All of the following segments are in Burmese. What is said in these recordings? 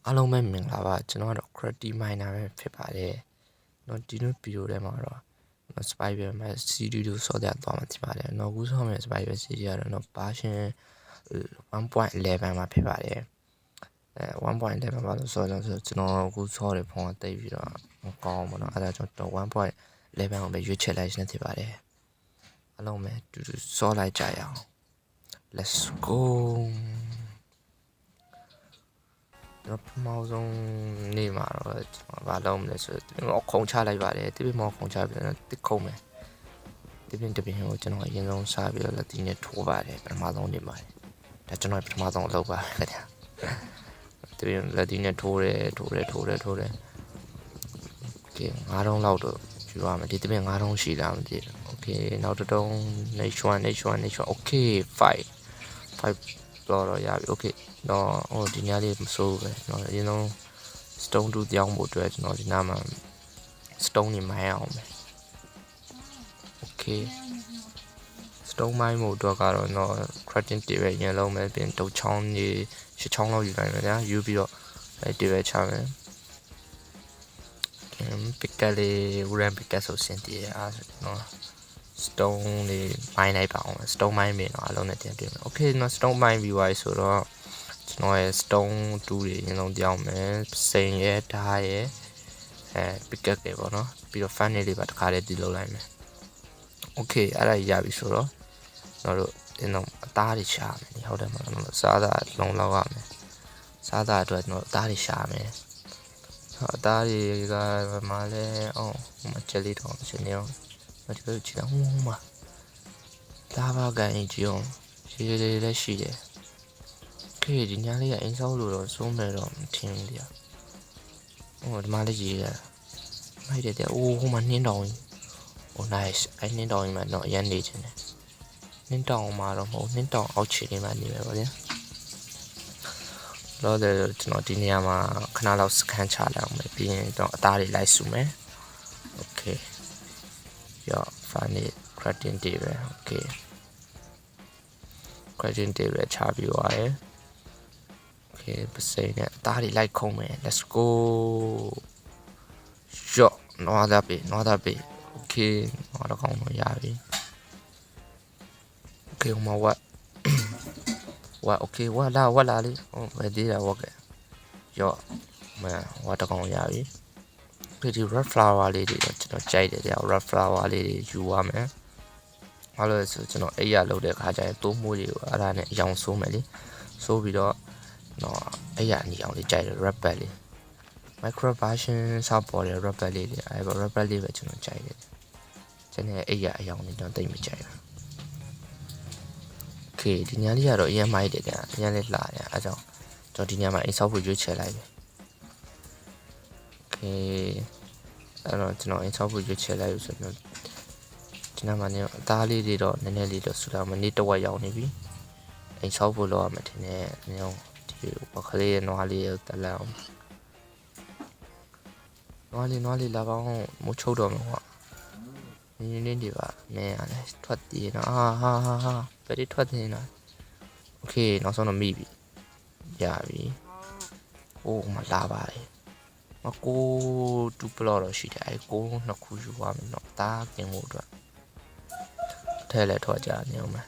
အားလုံးပဲမင်္ဂလာပါကျွန်တော်ကတော့ Crafty Miner ပဲဖြစ်ပါတယ်เนาะဒီနေ့ဗီဒီယိုထဲမှာတော့ Spider Man series ကိုဆော်ပြသွားမှာဖြစ်ပါတယ်เนาะအခုဆော်မယ့် Spider series ကတော့เนาะ version 1.11 မှာဖြစ်ပါတယ်1.11 မှာလို့ဆိုတော့ကျွန်တော်အခုဆော်တဲ့ဖုန်းကတိတ်ပြီးတော့မကောင်းဘူးเนาะအဲဒါကြောင့်1.11ကိုပဲရွေးချယ်လိုက်ခြင်းဖြစ်ပါတယ်အားလုံးပဲတူတူဆော်လိုက်ကြရအောင် let's goတော့ပထမဆုံးနေ့မှာတော့ကျွန်တော်ဘာလုပ်မလဲဆိုတော့ခုံချလိုက်ပါတယ်တပည့်မောခုံချပြီးတော့တစ်ခုံမယ်တပည့်ကိုကျွန်တော်အရင်ဆုံးစားပြီးတော့လက်တီနဲ့ထိုးပါတယ်ပထမဆုံးနေ့မှာဒါကျွန်တော်ပထမဆုံးလုပ်ပါခင်ဗျာတပည့်လက်တီနဲ့ထိုးတယ်โอเค9တုံးလောက်တော့ယူရမယ်ဒီတပည့်9တုံးရှိတာမသိဘူးโอเคနောက်တစ်တုံး next oneโอเค5တော့ရပြီโอเคတော့ဟိုဒီညလေးမစိုးပဲเนาะအရင်ဆုံး stone 2တောင်းဖို့အတွက်ကျွန်တော်ဒီနားမှာ stone နေမိုင်းအောင်မယ်โอเค stone မိုင်းဖို့အတွက်ကတော့เนาะ crafting table ရန်လုံးမယ်ပြင်တုတ်ချောင်းကြီးရှစ်ချောင်းလောက်ယူလိုက်မယ်ညာယူပြီးတော့အဲ table ချမယ်picker လေး wooden picker ဆိုစင်တည်းအားเนาะstone လေးမိုင်းလိုက်ပါအောင် stone မိုင်းပြီเนาะအလုံးနဲ့တင်တွေ့မယ် okay เนาะ stone မိုင်းပြီးသွားပြီဆိုတော့ကျွန်တော်ရဲ့ stone 2တွေအရင်ဆုံးကြောင်းမယ်စိန်ရဲ့ဓာတ်ရဲ့picker တွေပေါ့เนาะပြီးတော့ fan လေးပါတစ်ခါတည်းဒီလုပ်လိုက်မယ် okay အဲ့ဒါရပြီဆိုတော့ကျွန်တော်တို့ဒီတော့အသားတွေရှာမယ်ဟုတ်တယ်မလားစားတာလုံလောက်ရမယ်စားတာအတွက်ကျွန်တော်အသားတွေရှာမယ်အသားတွေကမှလည်းဟိုမှာချက်လေးတော့ရှင်နေအောင်ဒီလိုချီတော့ဟိုမှာလာပါကန်ကြီးအောင်ရေလေးလည်းရှိတယ်ခေဒီညာလေးကအင်းဆောက်လို့တော့စိုးမယ်တော့မထင်ဘူးကြာဟိုဒီမှာလေးကြီးရမိုက်တယ်တဲ့ဟိုမှာနှင်းတောင်ကြီးဟို nice အဲ့နှင်းတောင်ကြီးမှာတော့အရန်နေချင်တယ်နှင်းတောင်မှာတော့မဟုတ်နှင်းတောင်အောက်ခြေလေးမှာနေပဲဗောဗျာတော့ကျွန်တော်ဒီနေရာမှာခဏလောက်စကန်ချလိုက်အောင်ပြီးရင်တော့အသားတွေလိုက်စုမယ် okay yeah funny crafting table okay crafting table ချပြီးသွားရယ် okay ပစိနဲ့အသားတွေလိုက်ခုံးမယ် let's go ရော့နွားသားပေး okay နွားတော့ကောင်းတော့ရပြီ okay ဟိုမှာokay ဝါလာလေးဘယ်သေးတာဝက်ကရော့မဝါတော့ကောင်းရပြီဒီ red flower လေးတွေတော့ကျွန်တော်ကြိုက်တယ်ကြာ red flower လေးတွေယူရမယ်ဘာလို့လဲဆိုကျွန်တော်အိယာလုပ်တဲ့ခါကျရင်တိုးမိုးတွေကိုအဲ့ဒါနဲ့အယောင်ဆိုးမယ်လေဆိုးပြီးတော့တော့အိယာအနီအောင်လေးကြိုက်တယ် red bag လေး micro version ဆောက်ပေါ်တဲ့ red bag လေးတွေအဲ့ဘာ red bag လေးပဲကျွန်တော်ကြိုက်တယ်ကျွန်တော်အိယာအယောင်လေးတော့တိတ်မကြိုက်ဘူးโอเคဒီညလေးကတော့အရင်မိုက်တယ်ကြာအရင်လေးလှတယ်အဲကြောင့်ကျွန်တော်ဒီညမှာအိမ်ဆောက်ဖို့ရွေးချယ်လိုက်ပြီโอเคအဲ့တော့ကျွန်တော်အိမ်ဆောက်ဖို့ရွေးချယ်လိုက်လို့ဆိုတော့ဒီနေ့မှာနေအသားလေးတွေတော့နည်းနည်းလေးတော့ဆူလာမနေ့တစ်ဝက်ရောက်နေပြီအိမ်ဆောက်ဖို့လောက်ရမယ်ထင်တယ်နေအောင်ဒီဘခလေးနွားလေးတက်လာအောင်နွားလေးလာပေါင်းမိုးချုပ်တော့မှာကွာနင်းတွေပါမင်းရတယ်ထွက်တည်နော်ဟာဘယ်ဒီထွက်တည်နော်โอเคနောက်ဆုံးတော့မိပြီရပြီဟိုမှာလာပါတယ်မကိုတူပလော့တော့ရှိတယ်အဲကိုနှစ်ခုယူရမယ်နော်တားကင်ဖို့အတွက်ထဲလဲထွက်ကြနေအောင်မယ်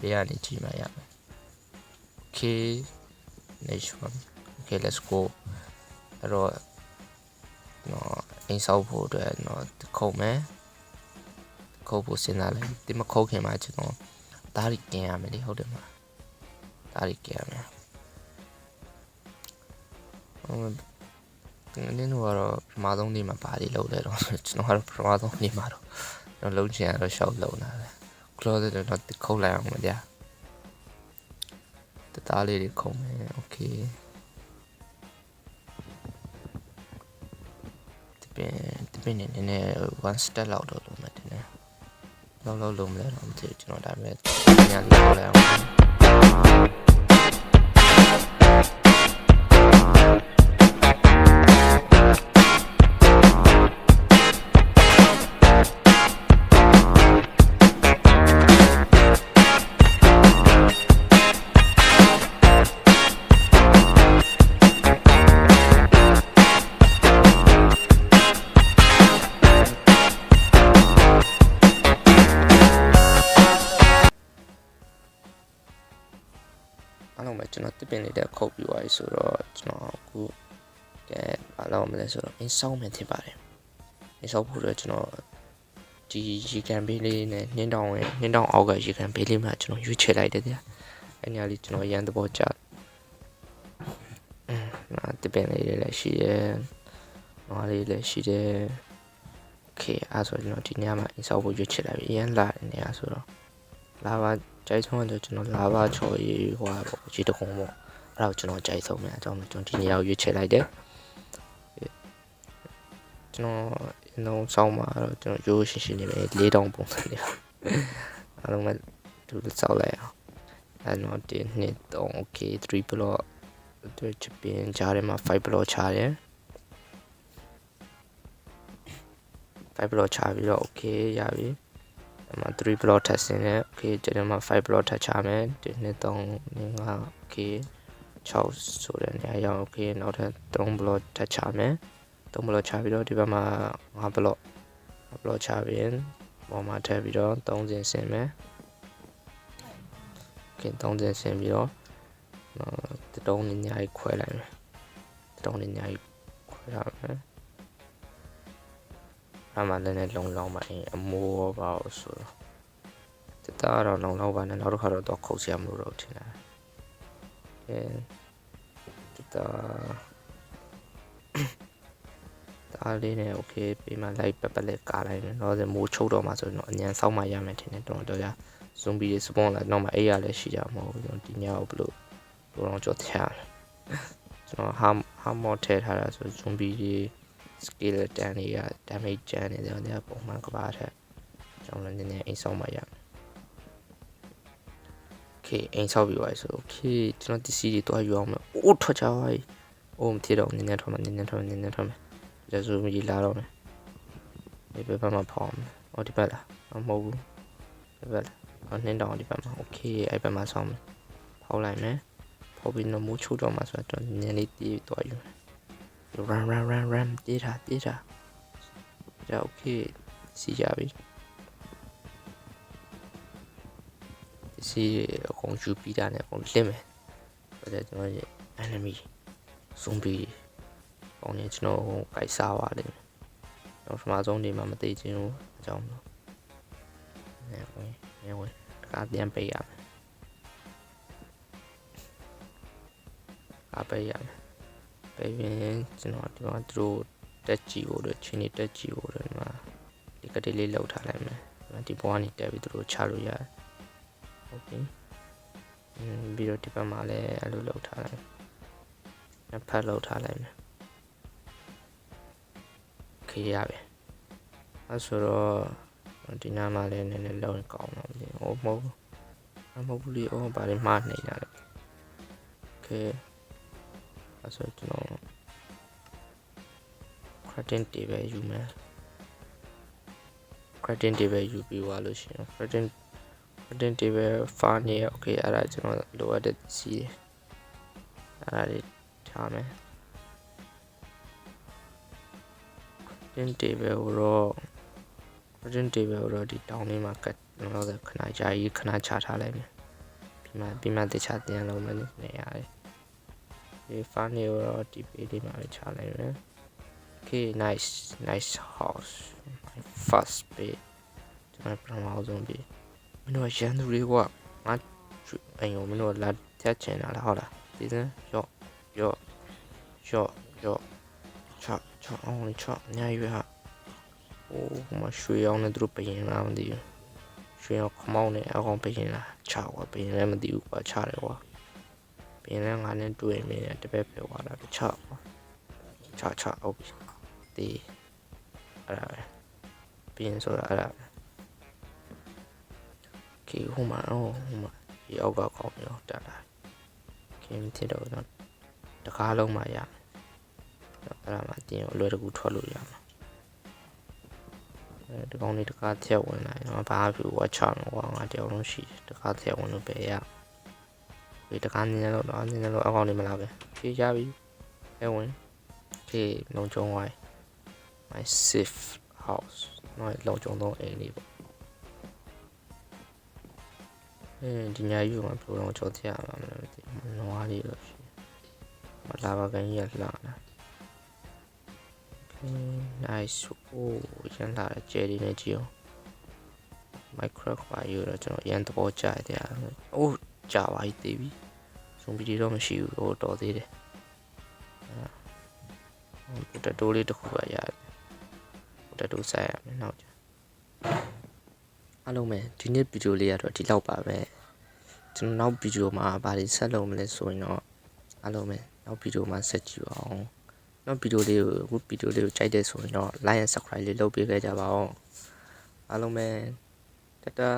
ဘေးကနေကြည့်မှရမယ် okay next one okay let's go အဲ့တော့နော်အင်းဆောက်ဖို့အတွက်နော်ခုံမယ်ခုတ်ဖို့စဉ်းစားလိုက်ဒီမခုတ်ခင်မှာကျွန်တော်ဒါးရီกินရမယ်လေဟုတ်တယ်မလားဒါးရီกินရမယ်နင်းတို့ကတော့ပထမဆုံးနေ့မှာဘာတွေလုပ်လဲတော့ကျွန်တော်ကတော့ပထမဆုံးနေ့မှာတော့ကျွန်တော်လုံးချင်ရတော့ရှောက်လုံးလာတယ် closet တော့ခုတ်လိုက်အောင်မဗျာတသားလေးတွေခုံမယ် okay ဒီပင်နည်းနည်း one step လောက်တော့လုပ်မယ်တင်တယ်လောက်လုံးမလဲတော့မသိဘူးကျွန်တော်ဒါပေမဲ့ညလေးလောက်လိုက်အောင် ကျွန်တော်တစ်ပင်လေးတက်ခုတ်ပြီးသွားပြီဆိုတော့ကျွန်တော်အခုကဲဘာလို့မလဲဆိုတော့အင်းဆောင်မှထင်ပါတယ်အင်းဆောင်ဖို့တော့ကျွန်တော်ဒီရေကန်ဘေးလေးနဲ့နှင်းတောင်အောက်ကရေကန်ဘေးလေးမှာကျွန်တော်ရွေးချယ်လိုက်တယ်ဗျာအဲ့ညလေးကျွန်တော်ရန်သဘောကျတစ်ပင်လေးလည်းရှိတယ်နွားလေးလည်းရှိတယ်โอเคအဲ့ဆိုကျွန်တော်ဒီညမှာအင်းဆောင်ဖို့ရွေးချယ်လိုက်ပြီအရင်လာနေရဆိုတော့လာပါကြိုက်ဆုံးတော့ကျွန်တော်လာပါချော်ရေးဟိုပေါ့ရေတခုံပေါ့အဲ့ဒါကိုကျွန်တော်ကြိုက်ဆုံးတယ်အကြောင်းကျွန်တော်ဒီနေရာကိုရွေးချယ်လိုက်တယ်ကျွန်တော်အလုံးဆောင်မှာတော့ကျွန်တော်ရိုးရှင်းရှင်းနေပဲ4000ပုံစံနေပါအားလုံးကသူစောက်လိုက်အောင်အဲ့တော့ဒီနှစ်3 okay 3 block သူချပင်ကြားထဲမှာ5 block ချတယ်5 block ချပြီးတော့ okay ရပြီအဲ့မှာ3 block ထပ်ဆင်းတယ် okay ကျန်မှာ5 block ထပ်ချမယ်ဒီနှစ်3 5 okay 6ဆိုတဲ့နေရာရောက် okay နောက်ထပ်3 block ထပ်ချမယ်3 block ချပြီးတော့ဒီဘက်မှာ5 block ချပြီးပေါ်မှာထပ်ပြီးတော့3စင်ဆင်းမယ် okay 3စင်ဆင်းပြီးတော့တုံးနေညာကြီးခွဲလိုက်မယ်တုံးနေညာကြီးခွဲရမယ်အမှလည်းလည်းလုံလောက်ပါအမိုးပါဆိုတော့တသားတော့လုံလောက်ပါနဲ့နောက်တစ်ခါတော့ခုတ်ရမလို့တော့ထင်တယ်တသားလေးနဲ့ okay ပြီးမှလိုက်ပက်လေးကားလိုက်မယ်တော့မိုးချုပ်တော့မှဆိုတော့အញ្ញံဆောက်မှရမယ်ထင်တယ်တော့ရ zombie တွေ spawn လာတော့မှအေးရလည်းရှိကြမှာမဟုတ်ဘူးဒီညကိုဘလို့တော့ကြောက်ချာကျွန်တော်ဟာမော့ထည့်ထားတာဆို zombie တွေ skeleton တွေက damage ကျန်နေတယ်တဲ့ပုံမှန်ကဘာထက်ကျွန်တော်လည်းနည်းနည်းအိမ်ဆောက်မှရမယ် okay အိမ်ဆောက်ပြီးသွားပြီဆို okay ကျွန်တော်တစီတွေတွားယူအောင်မယ်အိုးထွက်ချသွားပြီအိုးမထီတော့နည်းနည်းထွက်မယ်ဒါဆိုမကြီးလာတော့မယ်ဒီဘက်မှာဖောင်းမယ်ဟောဒီဘက်လားမဟုတ်ဘူးဒီဘက်လားနှင်းတောင်ဒီဘက်မှာ okay အဲ့ဘက်မှာဆောင်းမယ်ဖောက်လိုက်မယ်ဖောက်ပြီးတော့မိုးချိုးတော့မှဆိုတော့နည်းနည်းတီးသွားယူ run တေးတာဒါ okay စီကြပြီစီအကုန်ယူပြီးတာနဲ့အကုန်လင့်မယ်ဒါကြကျွန်တော်ရဲ့ enemy zombie ပေါင်းနေကျွန်တော်ကိုက်စားပါလိမ့်မယ်တော့ပထမဆုံးနေမှာမသိချင်းဘူးအကြောင်းလို့နေဝင်တခါပြန်ပေးရမယ်ပေးရမယ်ပေးရင်ကျွန်တော်ဒီမှာသူတို့တက်ကြည့်ဖို့တော့ချင်းနေတက်ကြည့်ဖို့တော့ဒီမှာဒီကတိလေးလောက်ထားလိုက်မယ်ဒီဘောကနေတက်ပြီးသူတို့ချလို့ရတယ်ဟုတ်ပြီပြီးတော့ဒီဘက်မှာလည်းအဲ့လိုလောက်ထားလိုက်နှစ်ဖက်လောက်ထားလိုက်မယ်ခေရပဲအဲ့ဆိုတော့ဒီနားမှာလည်းနည်းနည်းလောက်ကောင်းတော့မသိဘူးမဟုတ်ဘူးလေဘာလဲမှားနေတာလဲโอเคအဲ့ဆိုကျွန်တော် crafting table ယူမယ် crafting table ယူပြီးသွားလို့ရှိရင် crafting table far နေ okay အဲ့ဒါကျွန်တော်လိုအပ်တဲ့စီးအဲ့ဒါလေးထားမယ် crafting table တော့ဒီတောင်းလေးမှာကတ်တော့ခဏကြာကြီးခဏချထားလိုက်မယ်ပြီးမှတခြားတင်လုံးမနေရတယ်ဒီ far နေတော့ဒီပေးလေးမှာပဲချလိုက်မယ် okay nice house my first bed ကျွန်တော်ပထမဆုံးပြီမင်းတို့ရန်သူတွေကငါအိမ်ကိုမင်းတို့လာတက်ချင်တာလားဟုတ်လားဒီစမ်းရော့ချအောင်ချညာရွေးဟာဟိုမရွှေအောင်နဲ့သူတို့ပြင်လာမသိဘူးရွှေအောင်ခမောင်းနဲ့အကောင်ပြင်လာချကွာပြင်လည်းမသိဘူးကွာချတယ်ကွာပြင်လည်းငါနဲ့တွေ့နေတယ်တပည့်ပဲကွာလာချကွာချဟုတ်ပြီဒီအဲ့ဒါပဲပြင်ဆိုတာအဲ့ဒါပဲခေဟိုမှာဒီအောက်ကကောင်းရောတက်လာခင်ဖြစ်တော့တကားလုံးမှာရအဲ့ဒါမှတင်အလွယ်တကူထွက်လို့ရမှာဒီကောင်လေးတကားထက်ဝင်လာရင်ဘာဖြစ်ဝါချမှာကွာငါတယောက်လုံးရှိတကားထက်ဝင်လို့ပဲရဒီတကားနည်းနည်းတော့အကောင်လေးမလာပဲဖြေးကြပြီအဲဝင်ဖြေးလုံချုံဝိုင်း my safe house နော်လုံချုံတော့အိမ်လေးပေါ့ဒီညာယူမှာဘယ်လိုကြောက်ရမှာမလဲမသိဘူးနွားလေး လာပါကန်ကြီးကလာလား nice โอ้ရန်လာတယ်ကျယ်ဒီနဲ့ကြည့်အောင် micro ခွာယူတော့ကျွန်တော်ရန်သဘောကျတယ်အိုးကြာပါပြီသေးပြီဇွန်ဘီတွေတော့မရှိဘူးဟိုတော်သေးတယ်တတိုးလေးတစ်ခုပဲရတယ်တတိုးဆိုင်ရမယ်နောက်ကျအားလုံးပဲဒီနေ့ဗီဒီယိုလေးကတော့ဒီလောက်ပါပဲကျွန်တော်နောက်ဗီဒီယိုမှာဘာတွေဆက်လုပ်မလဲဆိုရင်တော့အားလုံးပဲနောက်ဗီဒီယိုမှာဆက်ကြည့်ပါအောင်နောက်ဗီဒီယိုလေးကိုအခုဗီဒီယိုလေးကိုကြိုက်တဲ့ဆိုရင်တော့ like and subscribe လေးလုပ်ပေးခဲ့ကြပါဦးအားလုံးပဲတတာ